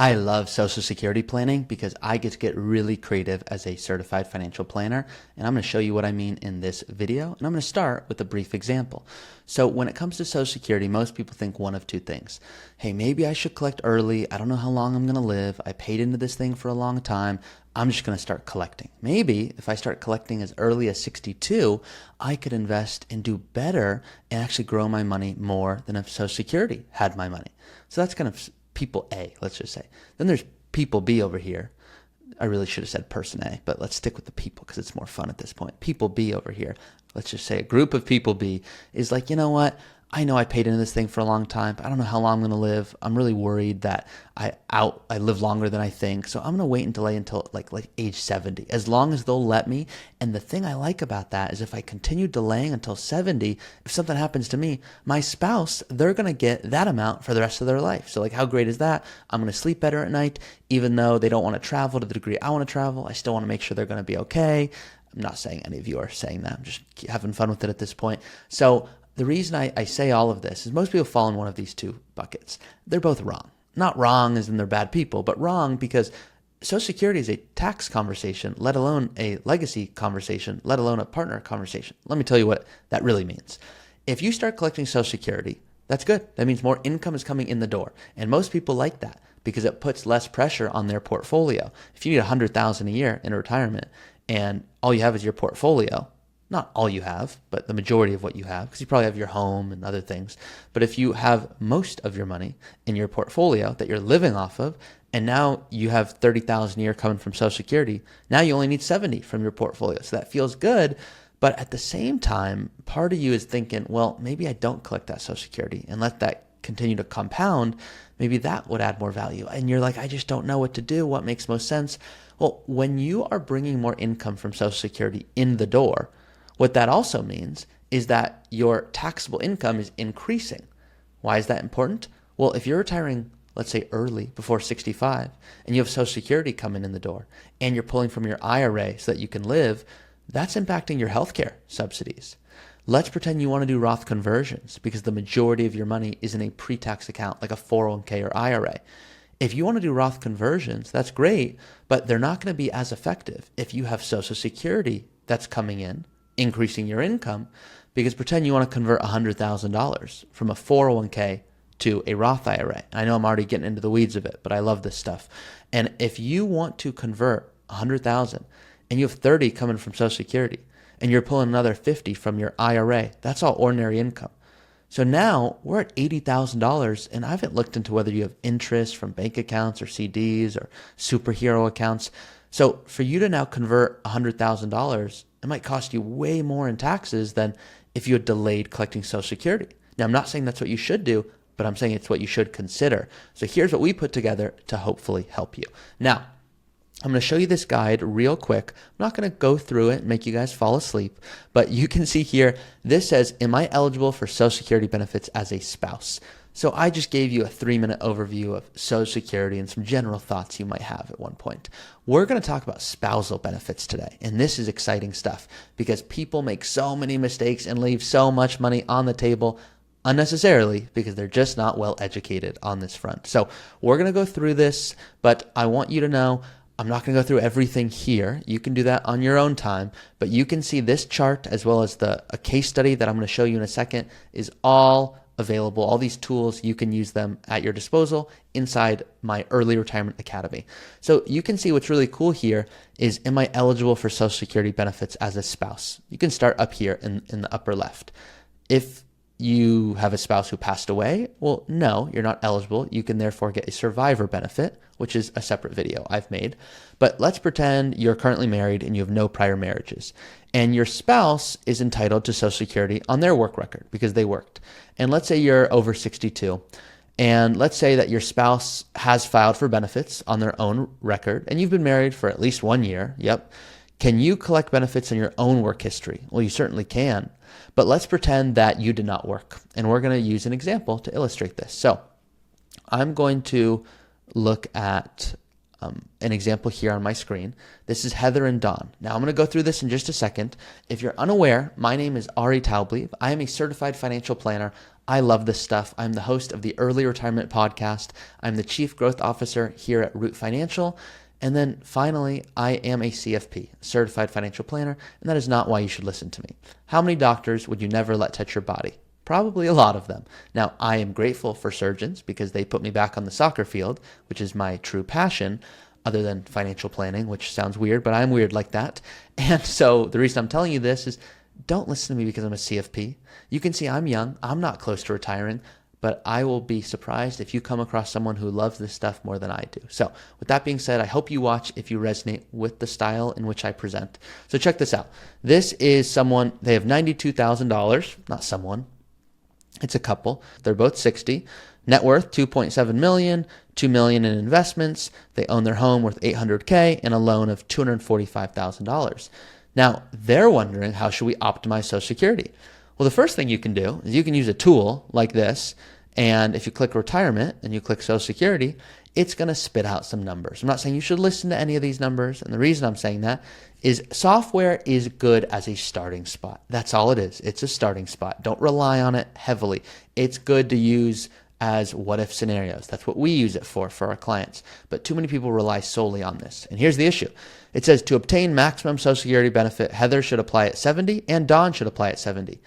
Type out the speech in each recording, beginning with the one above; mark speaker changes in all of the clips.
Speaker 1: I love Social Security planning because I get really creative as a certified financial planner, and I'm going to show you what I mean in this video, and I'm going to start with a brief example. So when it comes to Social Security, most people think one of two things. Hey, maybe I should collect early. I don't know how long I'm going to live. I paid into this thing for a long time. I'm just going to start collecting. Maybe if I start collecting as early as 62, I could invest and do better and actually grow my money more than if Social Security had my money. So that's kind of people A, let's just say. Then there's people B over here. I really should have said person A, but let's stick with the people because it's more fun at this point. People B over here, let's just say a group of people B is like, you know what? I know I paid into this thing for a long time, but I don't know how long I'm going to live. I'm really worried that I live longer than I think. So I'm going to wait until like age 70, as long as they'll let me. And the thing I like about that is if I continue delaying until 70, if something happens to me, my spouse, they're going to get that amount for the rest of their life. So like, how great is that? I'm going to sleep better at night, even though they don't want to travel to the degree I want to travel. I still want to make sure they're going to be okay. I'm not saying any of you are saying that. I'm just having fun with it at this point. So the reason I say all of this is most people fall in one of these two buckets. They're both wrong. Not wrong as in they're bad people, but wrong because Social Security is a tax conversation, let alone a legacy conversation, let alone a partner conversation. Let me tell you what that really means. If you start collecting Social Security, that's good. That means more income is coming in the door. And most people like that because it puts less pressure on their portfolio. If you need $100,000 a year in retirement and all you have is your portfolio, not all you have, but the majority of what you have, because you probably have your home and other things. But if you have most of your money in your portfolio that you're living off of, and now you have $30,000 a year coming from Social Security, now you only need 70 from your portfolio. So that feels good. But at the same time, part of you is thinking, well, maybe I don't collect that Social Security and let that continue to compound. Maybe that would add more value. And you're like, I just don't know what to do. What makes most sense? Well, when you are bringing more income from Social Security in the door, what that also means is that your taxable income is increasing. Why is that important? Well, if you're retiring, let's say early, before 65, and you have Social Security coming in the door, and you're pulling from your IRA so that you can live, that's impacting your healthcare subsidies. Let's pretend you want to do Roth conversions because the majority of your money is in a pre-tax account like a 401k or IRA. If you want to do Roth conversions, that's great, but they're not going to be as effective if you have Social Security that's coming in, increasing your income, because pretend you want to convert $100,000 from a 401k to a Roth IRA. I know I'm already getting into the weeds of it, but I love this stuff. And if you want to convert 100,000 and you have 30 coming from Social Security and you're pulling another 50 from your IRA, that's all ordinary income. So now we're at $80,000 and I haven't looked into whether you have interest from bank accounts or CDs or superhero accounts. So for you to now convert $100,000, it might cost you way more in taxes than if you had delayed collecting Social Security. Now, I'm not saying that's what you should do, but I'm saying it's what you should consider. So here's what we put together to hopefully help you. Now, I'm going to show you this guide real quick. I'm not going to go through it and make you guys fall asleep, but you can see here, this says, am I eligible for Social Security benefits as a spouse? So I just gave you a 3-minute overview of Social Security and some general thoughts you might have at one point. We're going to talk about spousal benefits today. And this is exciting stuff because people make so many mistakes and leave so much money on the table unnecessarily because they're just not well educated on this front. So we're going to go through this, but I want you to know I'm not going to go through everything here. You can do that on your own time, but you can see this chart as well as a case study that I'm going to show you in a second is all available. All these tools, you can use them at your disposal inside my Early Retirement Academy. So you can see what's really cool here is, am I eligible for Social Security benefits as a spouse? You can start up here in the upper left. If you have a spouse who passed away, well, no, you're not eligible. You can therefore get a survivor benefit, which is a separate video I've made. But let's pretend you're currently married and you have no prior marriages. And your spouse is entitled to Social Security on their work record because they worked. And let's say you're over 62. And let's say that your spouse has filed for benefits on their own record and you've been married for at least 1 year. Yep. Can you collect benefits in your own work history? Well, you certainly can. But let's pretend that you did not work. And we're going to use an example to illustrate this. So I'm going to look at an example here on my screen. This is Heather and Dawn. Now I'm going to go through this in just a second. If you're unaware, my name is Ari Taublieb. I am a certified financial planner. I love this stuff. I'm the host of the Early Retirement Podcast. I'm the Chief Growth Officer here at Root Financial. And then finally, I am a CFP, Certified Financial Planner, and that is not why you should listen to me. How many doctors would you never let touch your body? Probably a lot of them. Now, I am grateful for surgeons because they put me back on the soccer field, which is my true passion, other than financial planning, which sounds weird, but I'm weird like that. And so the reason I'm telling you this is don't listen to me because I'm a CFP. You can see I'm young. I'm not close to retiring, but I will be surprised if you come across someone who loves this stuff more than I do. So with that being said, I hope you watch if you resonate with the style in which I present. So check this out. This is someone, they have $92,000, not someone. It's a couple. They're both 60. Net worth, $2.7 million, $2 million in investments. They own their home worth $800K and a loan of $245,000. Now, they're wondering, how should we optimize Social Security? Well, the first thing you can do is you can use a tool like this. And if you click retirement and you click Social Security, it's going to spit out some numbers. I'm not saying you should listen to any of these numbers. And the reason I'm saying that is software is good as a starting spot. That's all it is. It's a starting spot. Don't rely on it heavily. It's good to use as what-if scenarios. That's what we use it for our clients. But too many people rely solely on this. And here's the issue. It says to obtain maximum Social Security benefit, Heather should apply at 70 and Dawn should apply at 70.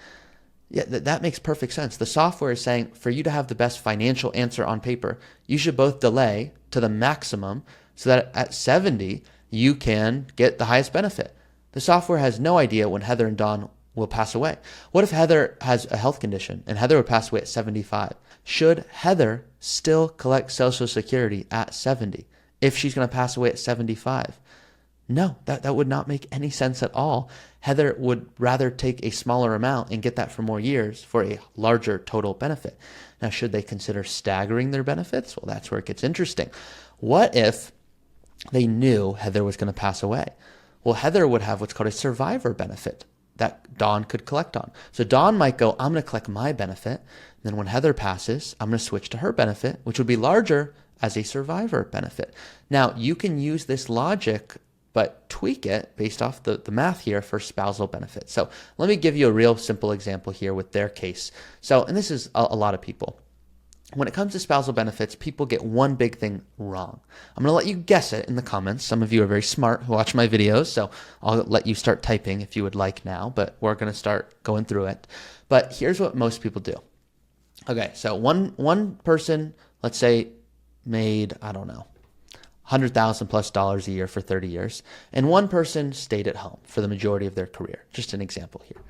Speaker 1: Yeah, that makes perfect sense. The software is saying for you to have the best financial answer on paper, you should both delay to the maximum so that at 70, you can get the highest benefit. The software has no idea when Heather and Dawn will pass away. What if Heather has a health condition and Heather would pass away at 75? Should Heather still collect Social Security at 70 if she's going to pass away at 75? No, that would not make any sense at all. Heather would rather take a smaller amount and get that for more years for a larger total benefit. Now, should they consider staggering their benefits? Well, that's where it gets interesting. What if they knew Heather was going to pass away? Well, Heather would have what's called a survivor benefit that Dawn could collect on. So Dawn might go, I'm going to collect my benefit. And then when Heather passes, I'm going to switch to her benefit, which would be larger as a survivor benefit. Now, you can use this logic but tweak it based off the math here for spousal benefits. So let me give you a real simple example here with their case. So, and this is a lot of people. When it comes to spousal benefits, people get one big thing wrong. I'm going to let you guess it in the comments. Some of you are very smart who watch my videos, so I'll let you start typing if you would like now, but we're going to start going through it. But here's what most people do. Okay, so one person, let's say, made, I don't know, $100,000+ a year for 30 years. And one person stayed at home for the majority of their career. Just an example here.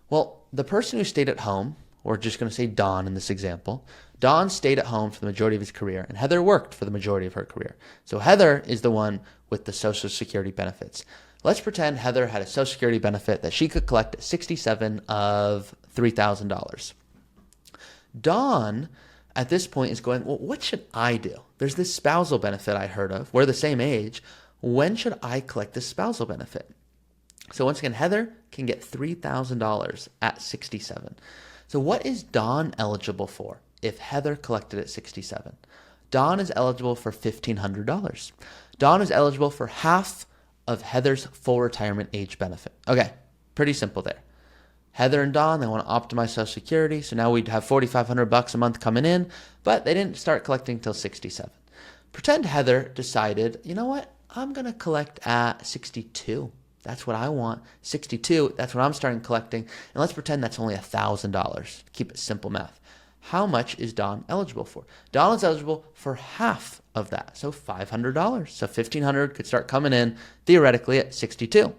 Speaker 1: Well, the person who stayed at home, we're just going to say Dawn in this example, Dawn stayed at home for the majority of his career, and Heather worked for the majority of her career. So Heather is the one with the Social Security benefits. Let's pretend Heather had a Social Security benefit that she could collect at 67 of $3,000. Dawn at this point is going, well, what should I do? There's this spousal benefit I heard of. We're the same age. When should I collect this spousal benefit? So once again, Heather can get $3,000 at 67. So what is Dawn eligible for if Heather collected at 67? Dawn is eligible for $1,500. Dawn is eligible for half of Heather's full retirement age benefit. Okay, pretty simple there. Heather and Dawn, they want to optimize Social Security, so now we'd have $4,500 a month coming in, but they didn't start collecting until 67. Pretend Heather decided, you know what, I'm going to collect at 62. That's what I want. 62, that's what I'm starting collecting, and let's pretend that's only $1,000. Keep it simple math. How much is Dawn eligible for? Dawn is eligible for half of that, so $500. So $1,500 could start coming in theoretically at 62.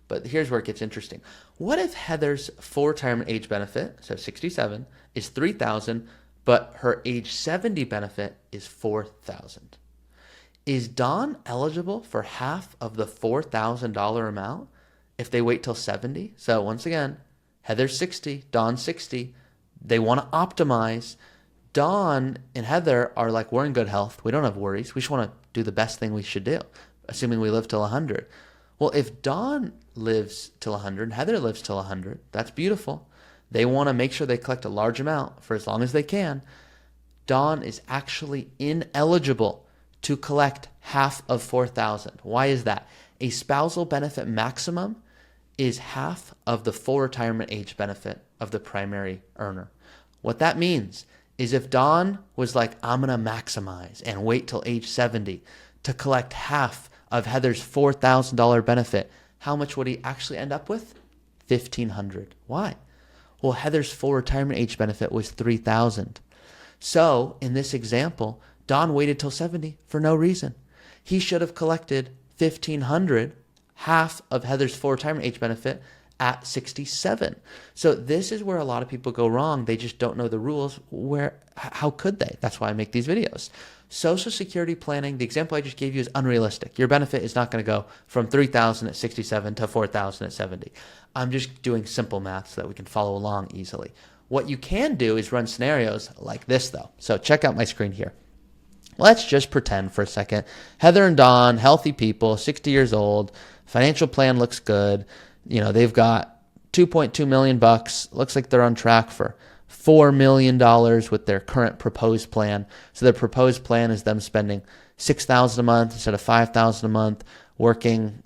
Speaker 1: But here's where it gets interesting. What if Heather's full retirement age benefit, so 67, is $3,000, but her age 70 benefit is $4,000? Is Dawn eligible for half of the $4,000 amount if they wait till 70? So once again, Heather's 60, Dawn's 60. They want to optimize. Dawn and Heather are like, we're in good health. We don't have worries. We just want to do the best thing we should do, assuming we live till 100. Well, if Dawn lives till 100 and Heather lives till 100, that's beautiful. They want to make sure they collect a large amount for as long as they can. Dawn is actually ineligible to collect half of 4,000. Why is that? A spousal benefit maximum is half of the full retirement age benefit of the primary earner. What that means is if Don was like, I'm going to maximize and wait till age 70 to collect half of Heather's $4,000 benefit, how much would he actually end up with? $1,500. Why? Well, Heather's full retirement age benefit was $3,000. So in this example, Don waited till 70 for no reason. He should have collected $1,500, half of Heather's full retirement age benefit, at 67. So this is where a lot of people go wrong. They just don't know the rules. How could they? That's why I make these videos. Social Security planning, the example I just gave you, is unrealistic. Your benefit is not going to go from 3,000 at 67 to 4,000 at 70. I'm just doing simple math so that we can follow along easily. What you can do is run scenarios like this, though. So check out my screen here. Let's just pretend for a second. Heather and Don, healthy people, 60 years old, financial plan looks good. You know, they've got $2.2 million bucks. Looks like they're on track for $4 million with their current proposed plan. So their proposed plan is them spending $6,000 a month instead of $5,000 a month, working,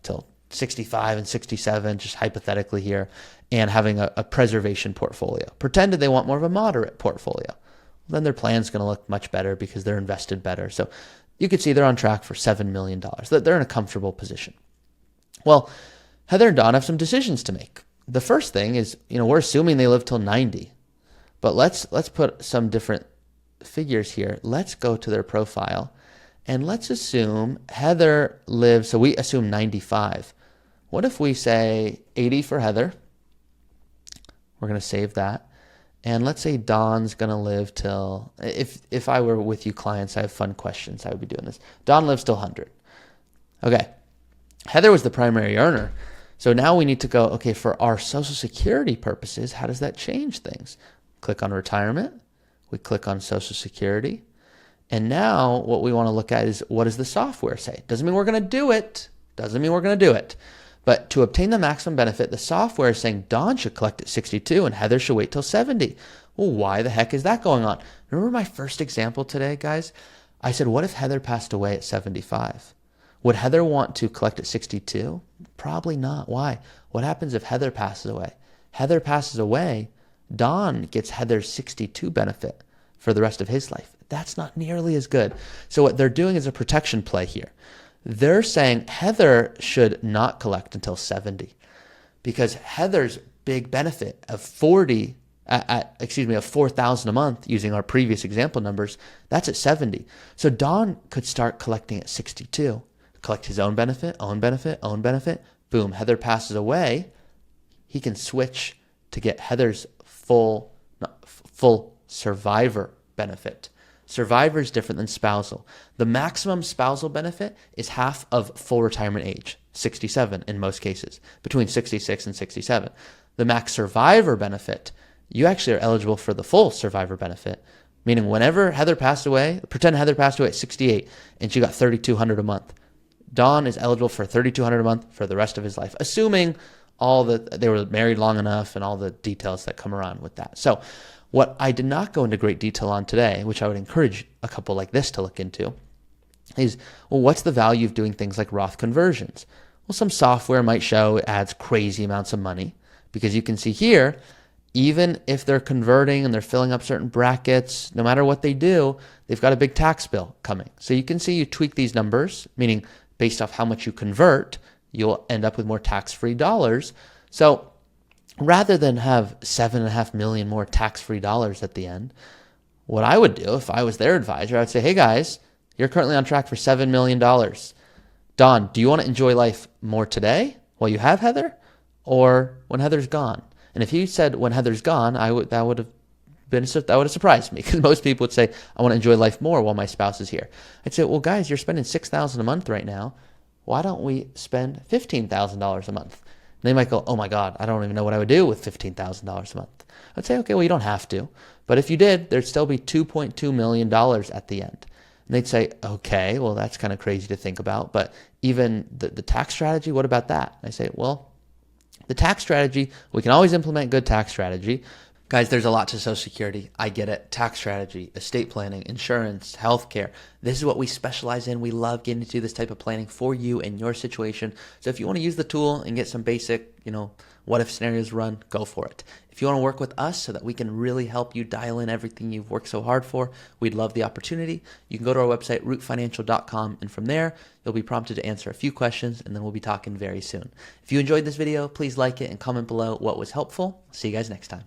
Speaker 1: till 65 and 67, just hypothetically here, and having a preservation portfolio. Pretended they want more of a moderate portfolio. Then their plan's going to look much better because they're invested better. So you could see they're on track for $7 million. They're in a comfortable position. Well, Heather and Don have some decisions to make. The first thing is, we're assuming they live till 90, but let's put some different figures here. Let's go to their profile and let's assume Heather lives, so we assume 95. What if we say 80 for Heather? We're going to save that. And let's say Don's going to live till, if I were with you clients, I have fun questions, I would be doing this. Don lives till 100. Okay. Heather was the primary earner. So now we need to go, okay, for our Social Security purposes, how does that change things? Click on retirement. We click on Social Security. And now what we want to look at is, what does the software say? Doesn't mean we're going to do it. Doesn't mean we're going to do it. But to obtain the maximum benefit, the software is saying Don should collect at 62 and Heather should wait till 70. Well, why the heck is that going on? Remember my first example today, guys? I said, what if Heather passed away at 75? Would Heather want to collect at 62? Probably not. Why? What happens if Heather passes away? Heather passes away, Don gets Heather's 62 benefit for the rest of his life. That's not nearly as good. So what they're doing is a protection play here. They're saying Heather should not collect until 70 because Heather's big benefit of 4,000 a month using our previous example numbers, that's at 70. So Don could start collecting at 62. Collect his own benefit, own benefit, own benefit. Boom, Heather passes away. He can switch to get Heather's full survivor benefit. Survivor is different than spousal. The maximum spousal benefit is half of full retirement age, 67 in most cases, between 66 and 67. The max survivor benefit, you actually are eligible for the full survivor benefit, meaning whenever Heather passed away, pretend Heather passed away at 68 and she got $3,200 a month. Don is eligible for $3,200 a month for the rest of his life, assuming they were married long enough and all the details that come around with that. So what I did not go into great detail on today, which I would encourage a couple like this to look into, is, well, what's the value of doing things like Roth conversions? Well, some software might show it adds crazy amounts of money because you can see here, even if they're converting and they're filling up certain brackets, no matter what they do, they've got a big tax bill coming. So you can see you tweak these numbers, meaning based off how much you convert, you'll end up with more tax-free dollars. So rather than have $7.5 million more tax-free dollars at the end, what I would do if I was their advisor, I would say, hey guys, you're currently on track for $7 million. Don, do you want to enjoy life more today while you have Heather or when Heather's gone? And if you said when Heather's gone, that would have surprised me because most people would say, I want to enjoy life more while my spouse is here. I'd say, well, guys, you're spending $6,000 a month right now. Why don't we spend $15,000 a month? And they might go, oh my God, I don't even know what I would do with $15,000 a month. I'd say, okay, well, you don't have to. But if you did, there'd still be $2.2 million at the end. And they'd say, okay, well, that's kind of crazy to think about. But even the tax strategy, what about that? And I say, well, the tax strategy, we can always implement good tax strategy. Guys, there's a lot to Social Security. I get it. Tax strategy, estate planning, insurance, healthcare. This is what we specialize in. We love getting to do this type of planning for you and your situation. So if you want to use the tool and get some basic, what if scenarios run, go for it. If you want to work with us so that we can really help you dial in everything you've worked so hard for, we'd love the opportunity. You can go to our website, rootfinancial.com, and from there, you'll be prompted to answer a few questions, and then we'll be talking very soon. If you enjoyed this video, please like it and comment below what was helpful. See you guys next time.